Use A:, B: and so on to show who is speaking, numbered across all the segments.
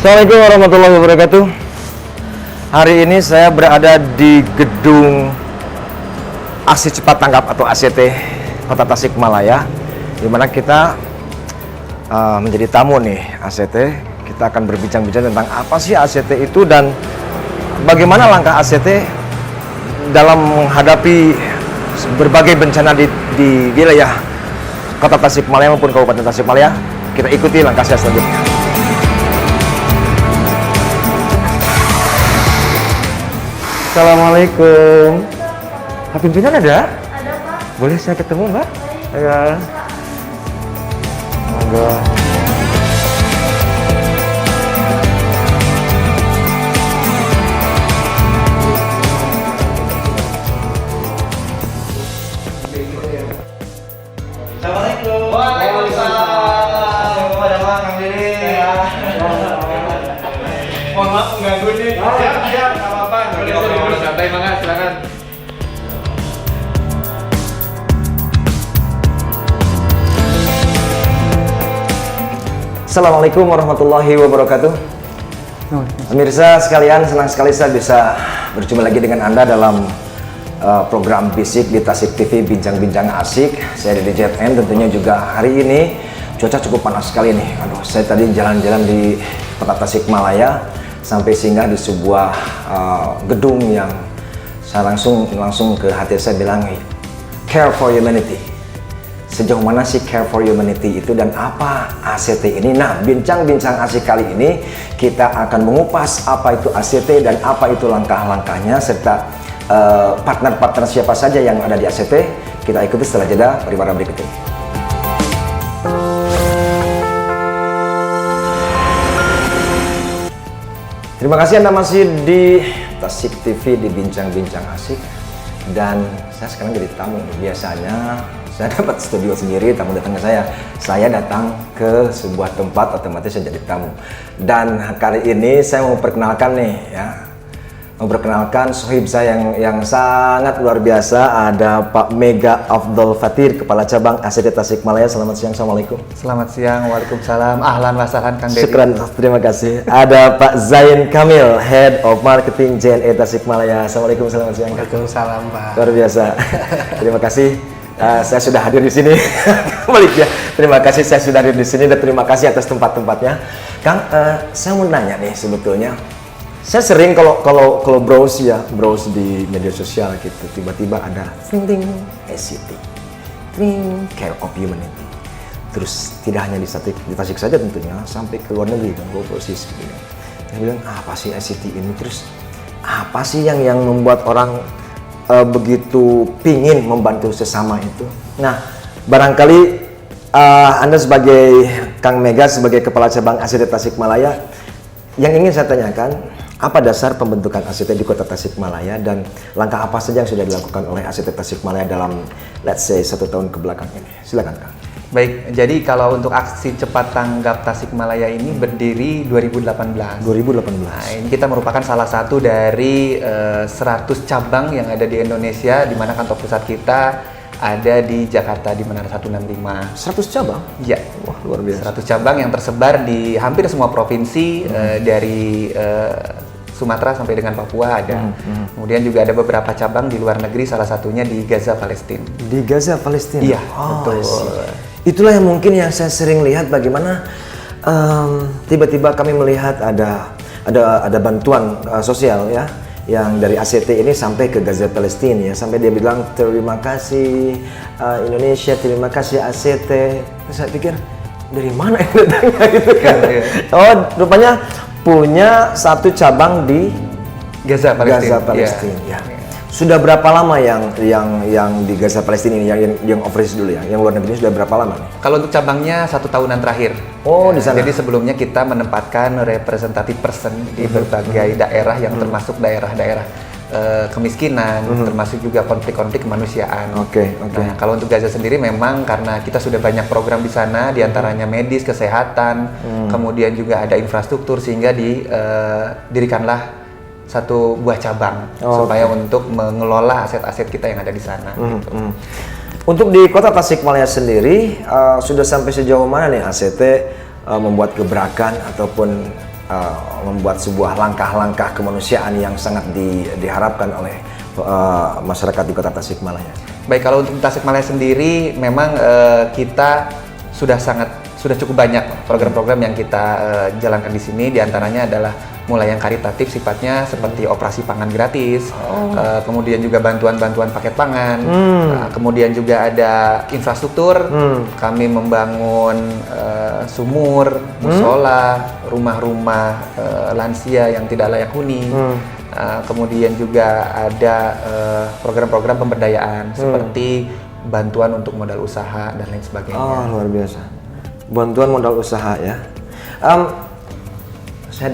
A: Assalamualaikum warahmatullahi wabarakatuh. Hari ini saya berada di gedung Aksi Cepat Tanggap atau ACT Kota Tasikmalaya, di mana kita menjadi tamu nih ACT. Kita akan berbincang-bincang tentang apa sih ACT itu dan bagaimana langkah ACT dalam menghadapi berbagai bencana di wilayah Kota Tasikmalaya maupun Kabupaten Tasikmalaya. Kita ikuti langkah saya selanjutnya. Assalamualaikum. Pak pimpinan ada?
B: Ada, Pak.
A: Boleh saya ketemu, Mbak? Ya. Monggo.
C: Assalamualaikum.
B: Waalaikumsalam.
C: Pada Kang Diri. Mohon maaf mengganggu nih. Siap, siap, nggak apa-apa. Ngobrol santai, Mas, silakan.
A: Assalamualaikum warahmatullahi wabarakatuh. Pemirsa sekalian, senang sekali saya bisa berjumpa lagi dengan Anda dalam program Bisik di Tasik TV Bincang-Bincang Asik. Saya dari JFN, tentunya juga hari ini cuaca cukup panas sekali nih. Aduh, saya tadi jalan-jalan di Kota Tasikmalaya sampai singgah di sebuah gedung yang saya langsung ke hati saya bilang, care for humanity. Sejauh mana sih care for humanity itu dan apa ACT ini? Nah, bincang-bincang asik kali ini kita akan mengupas apa itu ACT dan apa itu langkah-langkahnya serta partner-partner siapa saja yang ada di ACT. Kita ikuti setelah jeda pariwara berikut ini. Terima kasih Anda masih di Tasik TV di Bincang-Bincang Asik. Dan saya sekarang jadi tamu. Biasanya saya dapat studio sendiri, tamu datang ke saya. Saya datang ke sebuah tempat, otomatis saya jadi tamu. Dan kali ini saya mau perkenalkan nih ya. Memperkenalkan sohib saya yang sangat luar biasa. Ada Pak Mega Afdol Fatir, Kepala Cabang ACT Tasikmalaya. Selamat siang, Assalamualaikum.
C: Selamat siang, waalaikumsalam. Ahlan wa sahlan, Kang Diri.
A: Syukran, terima kasih. Ada Pak Zain Kamil, Head of Marketing JNE Tasikmalaya. Assalamualaikum, selamat siang.
C: Waalaikumsalam, Pak.
A: Luar biasa. Terima kasih. Saya sudah hadir di sini. Balik ya. Terima kasih saya sudah hadir di sini dan terima kasih atas tempat-tempatnya. Kang, saya mau nanya nih sebetulnya. Saya sering kalau browse di media sosial gitu, tiba-tiba ada ting ACT, ting care of humanity. Terus tidak hanya di Tasik saja tentunya, sampai ke luar negeri kan, overseas gitu. Saya bilang apa sih ACT ini? Terus apa sih yang membuat orang begitu pingin membantu sesama itu? Nah, barangkali Anda sebagai Kang Mega sebagai Kepala Cabang ACT Tasikmalaya, yang ingin saya tanyakan, apa dasar pembentukan ACT di Kota Tasikmalaya dan langkah apa saja yang sudah dilakukan oleh ACT Tasikmalaya dalam let's say 1 tahun kebelakang ini? Silakan Kang.
C: Baik, jadi kalau untuk aksi cepat tanggap Tasikmalaya ini berdiri 2018.
A: 2018.
C: Nah, ini kita merupakan salah satu dari 100 cabang yang ada di Indonesia, di mana kantor pusat kita ada di Jakarta di Menara 165.
A: 100 cabang?
C: Iya.
A: Wah, luar biasa.
C: 100 cabang yang tersebar di hampir semua provinsi, dari Sumatera sampai dengan Papua ada. Kemudian juga ada beberapa cabang di luar negeri, salah satunya di Gaza, Palestina.
A: Di Gaza, Palestina?
C: Iya,
A: oh,
C: betul.
A: Itulah yang mungkin yang saya sering lihat bagaimana tiba-tiba kami melihat ada bantuan sosial ya, yang dari ACT ini sampai ke Gaza, Palestina ya, sampai dia bilang terima kasih Indonesia, terima kasih ACT. Terus saya pikir dari mana ini datangnya gitu kan? Oh, rupanya punya satu cabang di
C: Gaza, Palestina.
A: Gaza, Palestina. Ya. Sudah berapa lama yang di Gaza, Palestina ini yang overseas dulu ya? Yang luar negeri sudah berapa lama nih?
C: Kalau untuk cabangnya 1 tahunan terakhir.
A: Oh, di sana.
C: Jadi sebelumnya kita menempatkan representative person di berbagai daerah yang termasuk daerah-daerah kemiskinan, termasuk juga konflik-konflik kemanusiaan.
A: Oke.
C: Nah, kalau untuk Gaza sendiri memang karena kita sudah banyak program di sana, diantaranya medis, kesehatan, kemudian juga ada infrastruktur, sehingga didirikanlah satu buah cabang supaya untuk mengelola aset-aset kita yang ada di sana. Gitu.
A: Untuk di Kota Tasikmalaya sendiri sudah sampai sejauh mana nih ACT membuat gebrakan ataupun membuat sebuah langkah-langkah kemanusiaan yang sangat diharapkan oleh masyarakat di Kota Tasikmalaya.
C: Baik, kalau untuk Tasikmalaya sendiri memang kita sudah cukup banyak program-program yang kita jalankan di sini. Di antaranya adalah mulai yang karitatif sifatnya seperti operasi pangan gratis, kemudian juga bantuan-bantuan paket pangan, kemudian juga ada infrastruktur. Kami membangun sumur, musola, rumah-rumah lansia yang tidak layak huni. Kemudian juga ada program-program pemberdayaan seperti bantuan untuk modal usaha dan lain sebagainya.
A: Oh, luar biasa. Bantuan modal usaha ya. Saya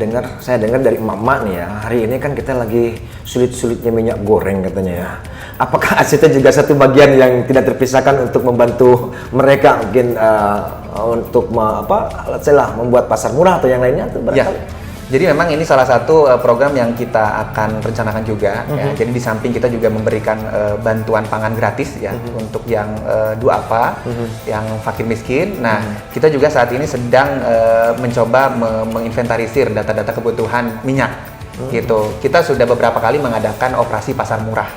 A: dengar dari emak-emak nih ya, hari ini kan kita lagi sulit-sulitnya minyak goreng katanya ya. Apakah ACT juga satu bagian yang tidak terpisahkan untuk membantu mereka mungkin untuk membuat pasar murah atau yang lainnya atau
C: Ya. Jadi memang ini salah satu program yang kita akan rencanakan juga. Ya. Jadi di samping kita juga memberikan bantuan pangan gratis ya untuk yang duafa, yang fakir miskin. Nah, kita juga saat ini sedang mencoba menginventarisir data-data kebutuhan minyak. Gitu. Kita sudah beberapa kali mengadakan operasi pasar murah.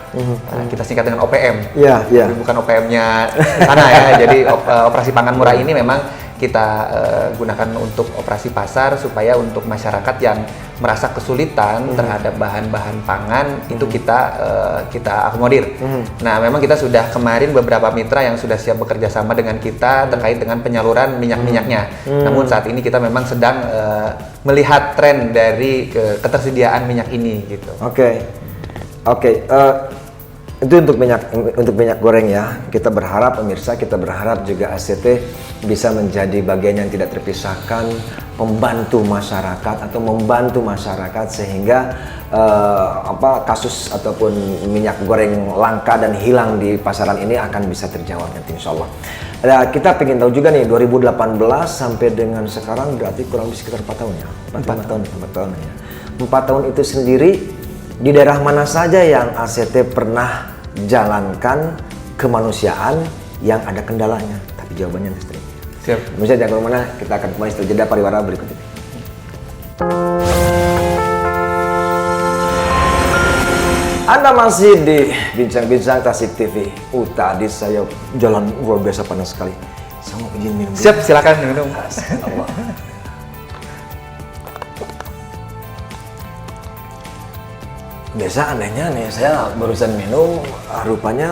C: Kita singkat dengan OPM.
A: Iya.
C: Bukan OPM-nya sana ya. Jadi operasi pangan murah ini memang kita gunakan untuk operasi pasar supaya untuk masyarakat yang merasa kesulitan terhadap bahan-bahan pangan itu kita akomodir. Nah, memang kita sudah kemarin beberapa mitra yang sudah siap bekerja sama dengan kita terkait dengan penyaluran minyak-minyaknya. Namun saat ini kita memang sedang melihat tren dari ketersediaan minyak ini gitu.
A: Oke. Itu untuk minyak goreng ya. Kita berharap pemirsa, kita berharap juga ACT bisa menjadi bagian yang tidak terpisahkan membantu masyarakat sehingga kasus ataupun minyak goreng langka dan hilang di pasaran ini akan bisa terjawab nanti insyaallah. Kita pengen tahu juga nih 2018 sampai dengan sekarang berarti kurang lebih sekitar 4 tahun ya. 4 tahun ya. 4 tahun itu sendiri di daerah mana saja yang ACT pernah jalankan kemanusiaan yang ada kendalanya? Tapi jawabannya nanti setelah ini.
C: Siap.
A: Misalnya jangan kemana, kita akan kembali setelah jeda pariwara berikut ini. Anda masih di Bincang-Bincang Tasik TV. Tadi saya jalan luar biasa panas sekali. Saya mau izin minum.
C: Siap, silakan minum.
A: Allah. Biasa anehnya nih, saya barusan minum, rupanya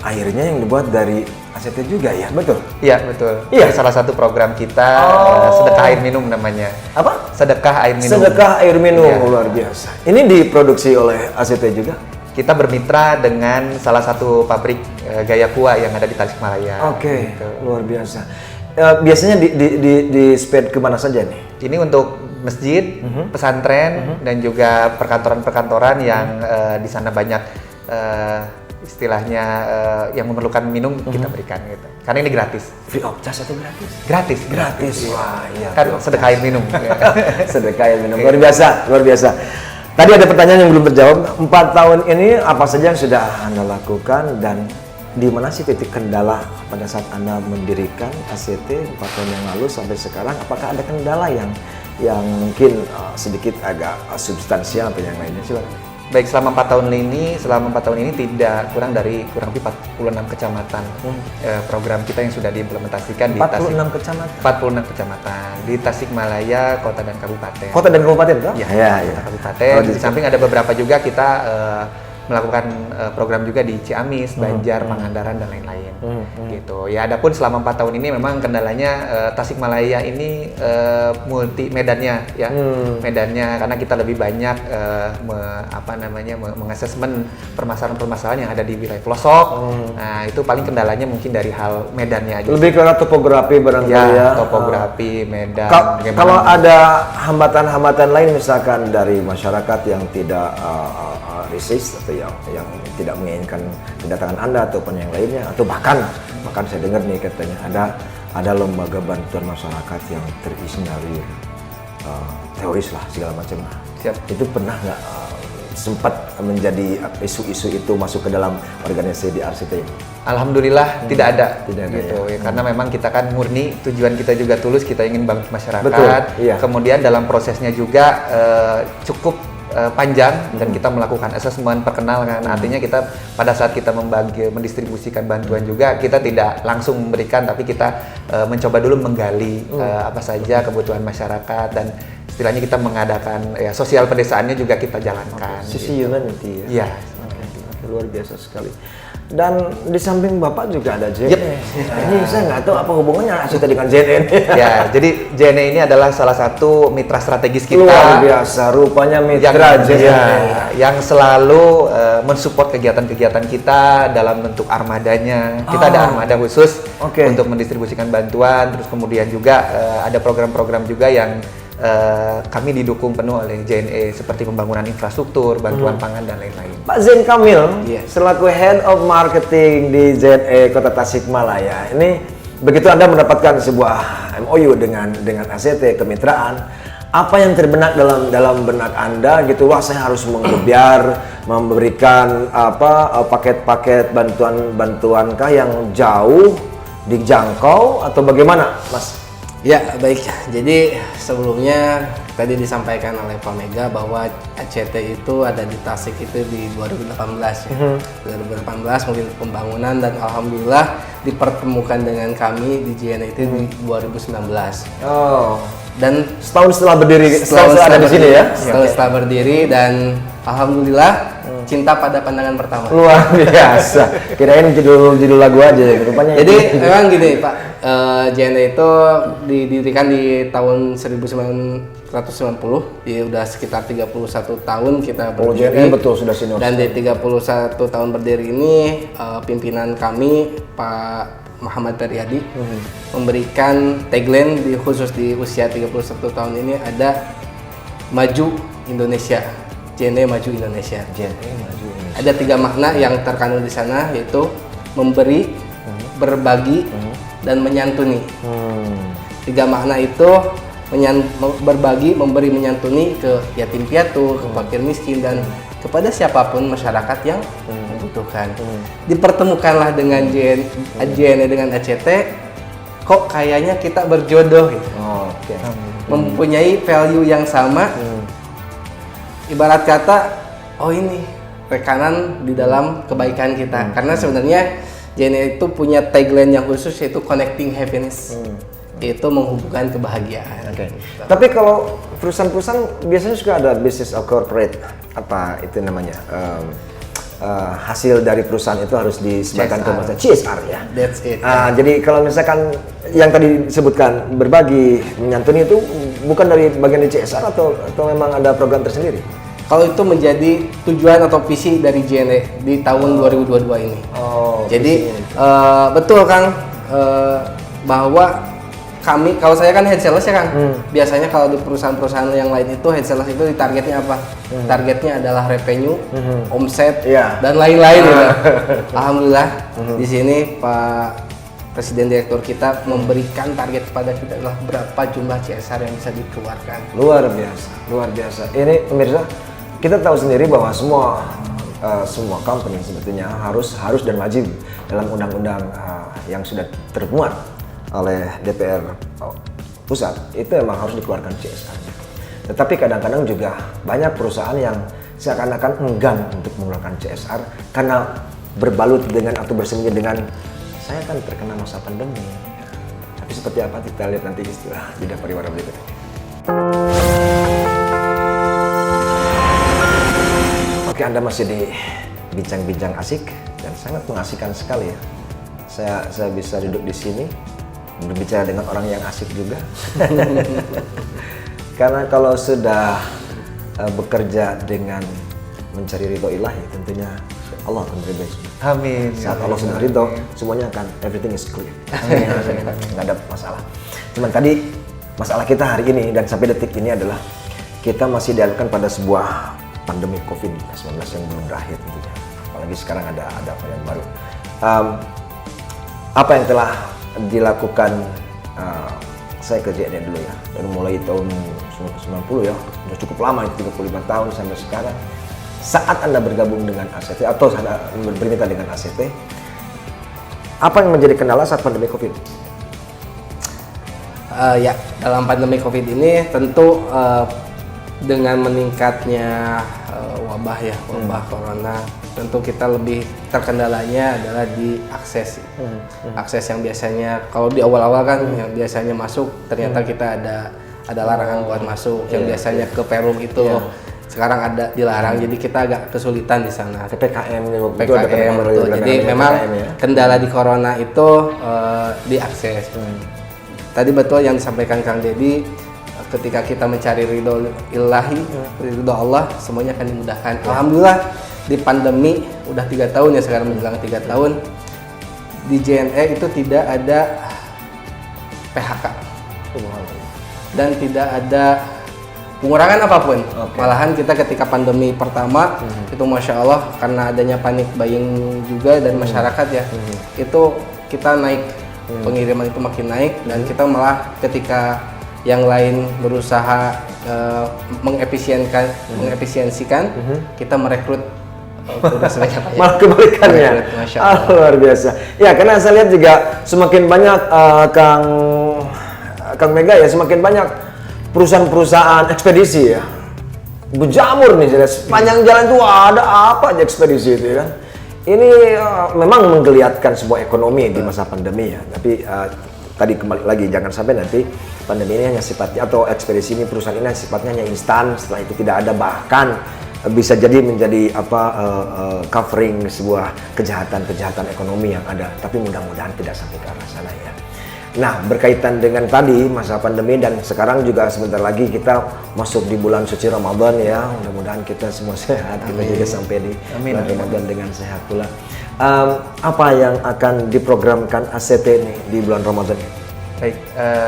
A: airnya yang dibuat dari ACT juga ya, betul?
C: Iya, betul.
A: Iya.
C: Salah satu program kita sedekah air minum namanya.
A: Apa?
C: Sedekah air minum.
A: Sedekah air minum,
C: Iya.
A: luar biasa. Ini diproduksi oleh ACT juga?
C: Kita bermitra dengan salah satu pabrik Gaya Kua yang ada di Tasikmalaya.
A: Oke,
C: Gitu.
A: luar biasa. Biasanya di spread kemana saja nih?
C: Ini untuk masjid, pesantren, dan juga perkantoran-perkantoran yang di sana banyak istilahnya yang memerlukan minum kita berikan gitu. Karena ini gratis.
A: Free of charge atau gratis?
C: Gratis.
A: Gratis. Wah, iya.
C: Kan sedekah air minum.
A: Sedekah air minum. Luar biasa, luar biasa. Tadi ada pertanyaan yang belum terjawab. 4 tahun ini apa saja yang sudah Anda lakukan dan di mana sih titik kendala pada saat Anda mendirikan ACT 4 tahun yang lalu sampai sekarang? Apakah ada kendala yang mungkin sedikit agak substansial atau yang lainnya? Silakan.
C: Baik, selama 4 tahun ini tidak kurang lebih 46 kecamatan program kita yang sudah diimplementasikan di
A: 46 kecamatan.
C: 46 kecamatan di Tasikmalaya, kota dan kabupaten.
A: Kota dan kabupaten toh?
C: Ya,
A: ya.
C: kabupaten. Di samping ada beberapa juga kita melakukan program juga di Ciamis, Banjar, Pangandaran dan lain-lain. Gitu. Ya, adapun selama 4 tahun ini memang kendalanya Tasikmalaya ini multi medannya ya. Medannya karena kita lebih banyak mengasesmen permasalahan-permasalahan yang ada di wilayah pelosok. Nah, itu paling kendalanya mungkin dari hal medannya aja.
A: Lebih ke topografi barangkali ya.
C: Topografi, medan.
A: Kalau ada hambatan-hambatan lain misalkan dari masyarakat yang tidak resist atau yang tidak menginginkan kedatangan Anda ataupun yang lainnya, atau bahkan saya dengar nih katanya ada lembaga bantuan masyarakat yang terisi dari teroris lah segala macam.
C: Siap.
A: Itu pernah nggak sempat menjadi isu-isu itu masuk ke dalam organisasi di RCT?
C: Alhamdulillah tidak ada,
A: Tidak ada,
C: gitu
A: ya.
C: ya. Karena memang kita kan murni, tujuan kita juga tulus, kita ingin bantu masyarakat.
A: Betul, iya.
C: Kemudian dalam prosesnya juga cukup panjang dan kita melakukan assessment perkenalan. Artinya kita pada saat kita mendistribusikan bantuan juga kita tidak langsung memberikan, tapi kita mencoba dulu menggali apa saja kebutuhan masyarakat, dan istilahnya kita mengadakan ya sosial pedesaannya juga kita jalankan.
A: Sisi humanity ya?
C: Iya.
A: Luar biasa sekali. Dan di samping Bapak juga ada JNE.
C: Yep.
A: Ini saya nggak tahu apa hubungannya RCT dengan JNE.
C: Ya, jadi JNE ini adalah salah satu mitra strategis kita.
A: Luar biasa, rupanya mitra JNE.
C: Yang selalu mensupport kegiatan-kegiatan kita dalam bentuk armadanya. Kita ada armada khusus untuk mendistribusikan bantuan, terus kemudian juga ada program-program juga yang kami didukung penuh oleh JNE seperti pembangunan infrastruktur, bantuan pangan dan lain-lain.
A: Pak Zain Kamil, selaku Head of Marketing di JNE Kota Tasikmalaya, ini begitu Anda mendapatkan sebuah MOU dengan RCT kemitraan, apa yang terbenak dalam benak Anda gitu? Wah, saya harus menggebyar, memberikan paket-paket bantuankah yang jauh dijangkau atau bagaimana, Mas?
B: Ya, baik. Jadi sebelumnya tadi disampaikan oleh Pak Mega bahwa ACT itu ada di Tasik itu di 2018 ya. 2018 mobil pembangunan, dan alhamdulillah dipertemukan dengan kami di JNE itu di 2019.
A: Oh.
B: Dan
A: Setahun setelah berdiri, setelah ada di sini ya?
B: Setelah berdiri, dan alhamdulillah cinta pada pandangan pertama.
A: Luar biasa. Kirain judul lagu aja rupanya.
B: Jadi memang gini Pak, JNE itu didirikan di tahun 1990, jadi udah sekitar 31 tahun kita berdiri.
A: JNE betul sudah senior.
B: Dan di 31 tahun berdiri ini pimpinan kami Pak Muhammad Taryadi memberikan tagline khusus di usia 31 tahun ini ada Maju Indonesia. JNE Maju Indonesia.
A: JNE Maju Indonesia.
B: Ada 3 makna yang terkandung di sana, yaitu memberi, berbagi, dan menyantuni. 3 makna itu berbagi, memberi, menyantuni ke yatim piatu, ke fakir miskin, dan kepada siapapun masyarakat yang membutuhkan. Dipertemukanlah dengan JNE dengan ACT, kok kayaknya kita berjodoh gitu. Mempunyai value yang sama. Ibarat kata, oh ini rekanan di dalam kebaikan kita. Karena sebenarnya JNE itu punya tagline yang khusus, yaitu connecting happiness. Itu menghubungkan kebahagiaan.
A: Tapi kalau perusahaan-perusahaan biasanya juga ada business of corporate, apa itu namanya? Hasil dari perusahaan itu harus disebarkan ke masyarakat, CSR ya.
B: That's it.
A: Jadi kalau misalkan yang tadi disebutkan berbagi, menyantuni itu bukan dari bagian dari CSR atau memang ada program tersendiri?
B: Kalau itu menjadi tujuan atau visi dari JNE di tahun 2022 ini. Jadi betul Kang, bahwa kami, kalau saya kan head sales ya Kang, biasanya kalau di perusahaan-perusahaan yang lain itu head sales itu targetnya apa? Targetnya adalah revenue, omset, dan lain-lain. Alhamdulillah di sini Pak Presiden Direktur kita memberikan target kepada kita adalah berapa jumlah CSR yang bisa dikeluarkan.
A: Luar biasa, luar biasa. Ini pemirsa, kita tahu sendiri bahwa semua company sebetulnya harus dan wajib dalam undang-undang yang sudah termuat oleh DPR pusat itu memang harus dikeluarkan CSR. Tetapi kadang-kadang juga banyak perusahaan yang seakan-akan enggan untuk mengeluarkan CSR karena berbalut dengan atau bersembunyi dengan saya kan terkena masa pandemi. Tapi seperti apa kita lihat nanti istilah jeda pariwara berikut ini. Oke, Anda masih di bincang-bincang asik dan sangat mengasihkan sekali ya. Saya bisa duduk di sini berbicara dengan orang yang asik juga. Karena kalau sudah bekerja dengan mencari ridho ilahi, tentunya Allah akan meridhoi semua.
C: Amin.
A: Saat Allah sudah ridho, semuanya akan everything is clear. Nggak ada masalah. Cuman tadi masalah kita hari ini dan sampai detik ini adalah kita masih dihadapkan pada sebuah pandemi COVID-19 yang belum berakhir tentunya. Apalagi sekarang ada varian baru. Apa yang telah dilakukan saya ke JNE dulu ya, dari mulai tahun 90 ya, udah cukup lama itu 35 tahun sampai sekarang. saat Anda bergabung dengan ACT atau Anda bermitra dengan ACT, apa yang menjadi kendala saat pandemi COVID?
B: Ya, dalam pandemi COVID ini tentu dengan meningkatnya wabah corona, tentu kita lebih terkendalanya adalah di akses. Akses yang biasanya kalau di awal-awal kan yang biasanya masuk ternyata kita ada larangan buat masuk, yang biasanya ke Perum itu sekarang ada dilarang, jadi kita agak kesulitan di sana.
A: PPKM,
B: betul. Jadi memang kendala di corona itu di akses. Tadi betul yang disampaikan Kang Deddy, ketika kita mencari ridho ilahi, ridho Allah, semuanya akan dimudahkan. Alhamdulillah di pandemi udah 3 tahun ya, sekarang menjelang 3 tahun di JNE itu tidak ada PHK dan tidak ada pengurangan apapun. Malahan kita ketika pandemi pertama itu Masya Allah, karena adanya panik buying juga dari masyarakat ya, itu kita naik, pengiriman itu makin naik, dan kita malah ketika yang lain berusaha mengefisiensikan, kita merekrut udah sebanyak
A: malah kebalikannya. Luar biasa. Ya, karena saya lihat juga semakin banyak Kang Mega ya, semakin banyak perusahaan-perusahaan ekspedisi ya berjamur nih, sepanjang jalan tuh ada apa aja ekspedisi itu ya kan. Ini memang menggeliatkan sebuah ekonomi di masa pandemi ya. Tapi tadi kembali lagi, jangan sampai nanti pandemi ini hanya sifatnya, atau ekspedisi ini, perusahaan ini sifatnya hanya instan, setelah itu tidak ada, bahkan bisa jadi menjadi covering sebuah kejahatan ekonomi yang ada. Tapi mudah-mudahan tidak sampai ke arah sana ya. Nah, berkaitan dengan tadi masa pandemi, dan sekarang juga sebentar lagi kita masuk di bulan suci Ramadan ya. Mudah-mudahan kita semua sehat, kita juga sampai di bulan Ramadan dengan sehat pula. Apa yang akan diprogramkan ACT nih di bulan Ramadan?
C: Baik,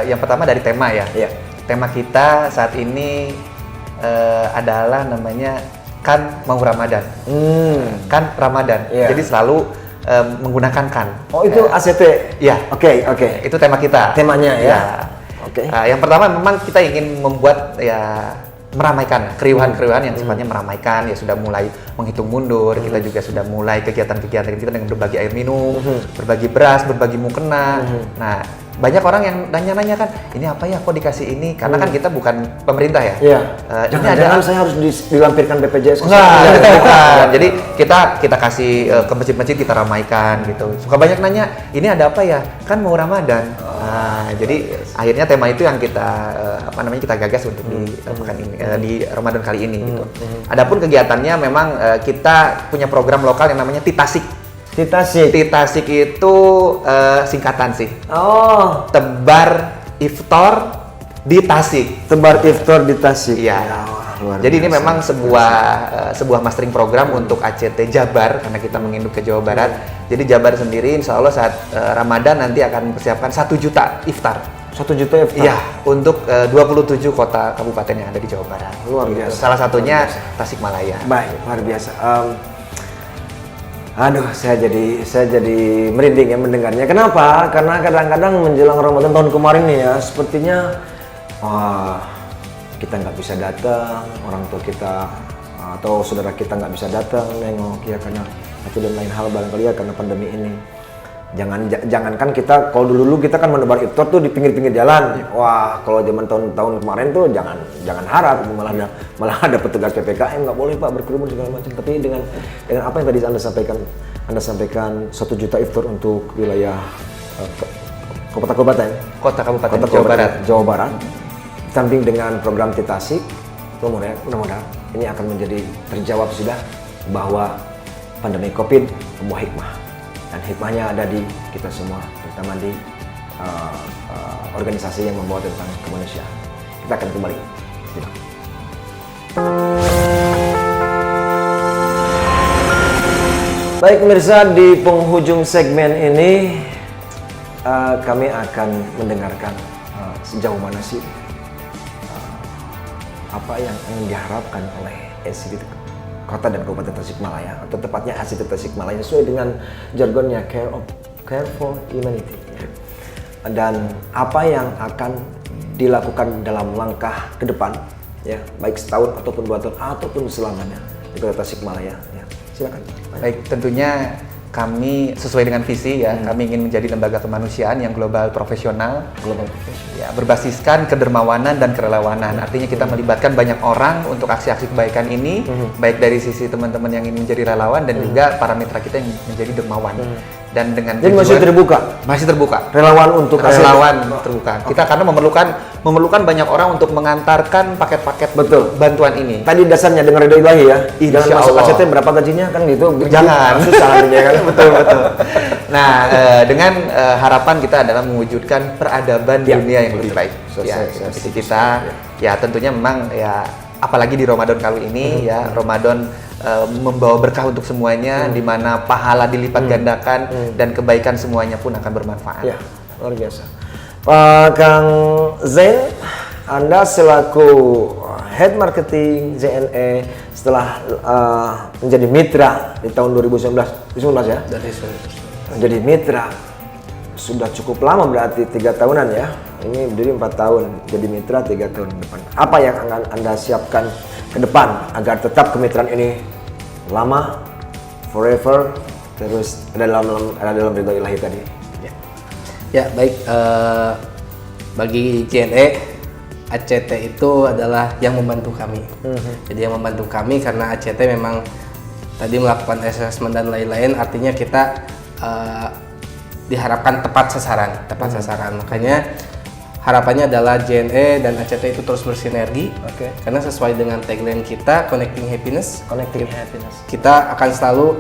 C: yang pertama dari tema ya.
A: Iya.
C: Tema kita saat ini adalah namanya Kan Mau Ramadan. Kan Ramadan.
A: Iya.
C: Jadi selalu menggunakan kan.
A: Oh, itu ACT?
C: Ya.
A: Oke.
C: Itu tema kita.
A: Temanya ya? Oke.
C: Yang pertama memang kita ingin membuat ya meramaikan keriuhan-keriuhan yang sifatnya meramaikan, ya sudah mulai menghitung mundur, kita juga sudah mulai kegiatan-kegiatan kita dengan berbagi air minum, berbagi beras, berbagi mukena. Nah, banyak orang yang nanya-nanya kan, ini apa ya, kok dikasih ini? Karena kan kita bukan pemerintah ya.
A: Iya.
C: Ini adalah
A: saya harus dilampirkan BPJS.
C: Enggak, bukan. Jadi kita kasih ke masjid-masjid, kita ramaikan gitu. Suka banyak nanya, ini ada apa ya? Kan mau Ramadan. Nah, jadi akhirnya tema itu yang kita kita gagas untuk di Ramadan kali ini gitu. Adapun kegiatannya memang kita punya program lokal yang namanya Titasik. Titasik itu singkatan sih.
A: Oh,
C: Tebar Iftar di Tasik.
A: Tebar Iftar di Tasik.
C: Iya. Jadi ini memang sebuah mastering program untuk ACT Jabar, karena kita menginduk ke Jawa Barat. Jadi Jabar sendiri insya Allah saat Ramadan nanti akan mempersiapkan 1 juta iftar.
A: 1 juta iftar?
C: Iya, untuk 27 kota kabupaten yang ada di Jawa Barat.
A: Luar biasa.
C: Salah satunya Tasikmalaya.
A: Baik, luar biasa. Aduh, saya jadi merinding ya mendengarnya. Kenapa? Karena kadang-kadang menjelang Ramadan tahun kemarin nih ya, sepertinya kita nggak bisa datang, orang tua kita atau saudara kita nggak bisa datang nengok ya, karena satu dan lain hal barangkali ya, karena pandemi ini. Jangankan kita, kalau dulu kita kan menebar iftar tuh di pinggir-pinggir jalan. Wah, kalau zaman tahun-tahun kemarin tuh jangan harap, malah ada petugas PPKM, nggak boleh Pak berkerumun segala macam. Tapi dengan apa yang tadi Anda sampaikan 1 juta iftar untuk wilayah kota kabupaten Jawa Barat, samping dengan program Titasik, mudah-mudahan ini akan menjadi terjawab sudah, bahwa pandemi COVID membawa hikmah. Dan hikmahnya ada di kita semua, terutama di organisasi yang membawa tentang kemanusiaan. Kita akan kembali. Baik pemirsa, di penghujung segmen ini kami akan mendengarkan sejauh mana sih apa yang diharapkan oleh SCT Kota dan Kabupaten Tasikmalaya, atau tepatnya ACT Tasikmalaya, sesuai dengan jargonnya Care for Humanity. Dan apa yang akan dilakukan dalam langkah ke depan, ya, baik setahun ataupun 2 tahun ataupun selamanya, di Kota Tasikmalaya. Ya, silakan.
C: Baik, tentunya kami sesuai dengan visi ya, kami ingin menjadi lembaga kemanusiaan yang global profesional, ya, berbasiskan kedermawanan dan kerelawanan. Artinya kita melibatkan banyak orang untuk aksi-aksi kebaikan ini, baik dari sisi teman-teman yang ingin menjadi relawan dan juga para mitra kita yang menjadi dermawan. Dan dengan
A: Jadi masih terbuka.
C: masih terbuka.
A: Relawan untuk
C: Relawan terbuka. Kita karena memerlukan banyak orang untuk mengantarkan paket-paket
A: Betul.
C: bantuan ini.
A: Tadi dasarnya dengan ridho ilahi ya.
C: Insya
A: Jangan masuk
C: Allah.
A: ACT berapa gajinya kan gitu.
C: Jangan.
A: Susah nantinya kan.
C: Betul. Nah, dengan harapan kita adalah mewujudkan peradaban
A: Ya.
C: dunia yang lebih baik. Ya, visi kita, ya tentunya memang ya, apalagi di Ramadan kali ini ya, Ramadan membawa berkah untuk semuanya, di mana pahala dilipat gandakan dan kebaikan semuanya pun akan bermanfaat.
A: Ya, luar biasa. Pak Kang Zain, Anda selaku Head Marketing JNE setelah menjadi mitra di tahun 2019 ya.
B: Dari
A: Menjadi mitra sudah cukup lama, berarti 3 tahunan ya. Ini berdiri 4 tahun, jadi mitra 3 tahun depan. Apa yang akan Anda siapkan ke depan agar tetap kemitraan ini lama, forever, terus ada dalam ridho ilahi tadi?
B: Ya baik, bagi JNE, ACT itu adalah yang membantu kami. Jadi yang membantu kami karena ACT memang tadi melakukan assessment dan lain-lain, artinya kita diharapkan tepat sasaran. Makanya harapannya adalah JNE dan ACT itu terus bersinergi. Karena sesuai dengan tagline kita, Connecting Happiness. Kita akan selalu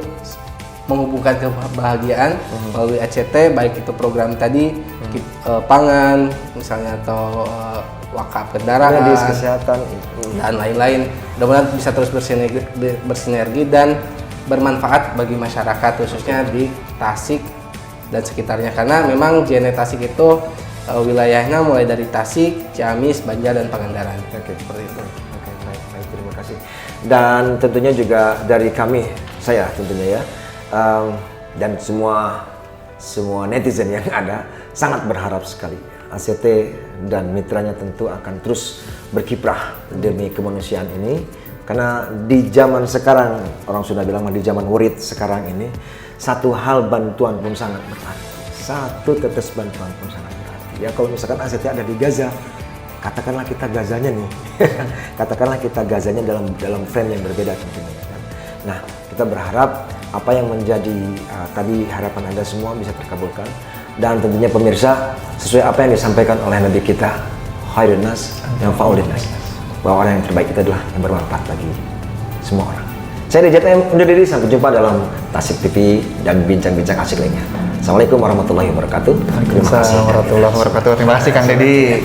B: menghubungkan kebahagiaan melalui ACT, baik itu program tadi pangan misalnya, atau wakaf kendaraan,
A: Medis, kesehatan,
B: dan lain-lain. Mudah-mudahan bisa terus bersinergi dan bermanfaat bagi masyarakat, khususnya di Tasik dan sekitarnya, karena memang JNE Tasik itu wilayahnya mulai dari Tasik, Ciamis, Banjar, dan Pangandaran. Seperti itu.
A: Baik, terima kasih. Dan tentunya juga dari kami, saya tentunya ya, dan semua netizen yang ada sangat berharap sekali ACT dan mitranya tentu akan terus berkiprah demi kemanusiaan ini, karena di zaman sekarang, orang sudah bilang di zaman wurid sekarang ini, satu hal bantuan pun sangat berarti, satu tetes bantuan pun sangat berarti. Ya kalau misalkan ACT ada di Gaza, katakanlah kita Gazanya nih, katakanlah kita Gazanya dalam frame yang berbeda tentunya. Kan? Nah, kita berharap apa yang menjadi tadi harapan Anda semua bisa terkabulkan, dan tentunya pemirsa sesuai apa yang disampaikan oleh Nabi kita, khairun nas yang fa'ulin nas, bahwa orang yang terbaik itu adalah yang bermanfaat bagi semua orang. Saya DJTM undur diri, sampai jumpa dalam Tasik TV dan bincang-bincang asik lainnya. Assalamualaikum warahmatullahi wabarakatuh.
C: Terima kasih Kang Deddy.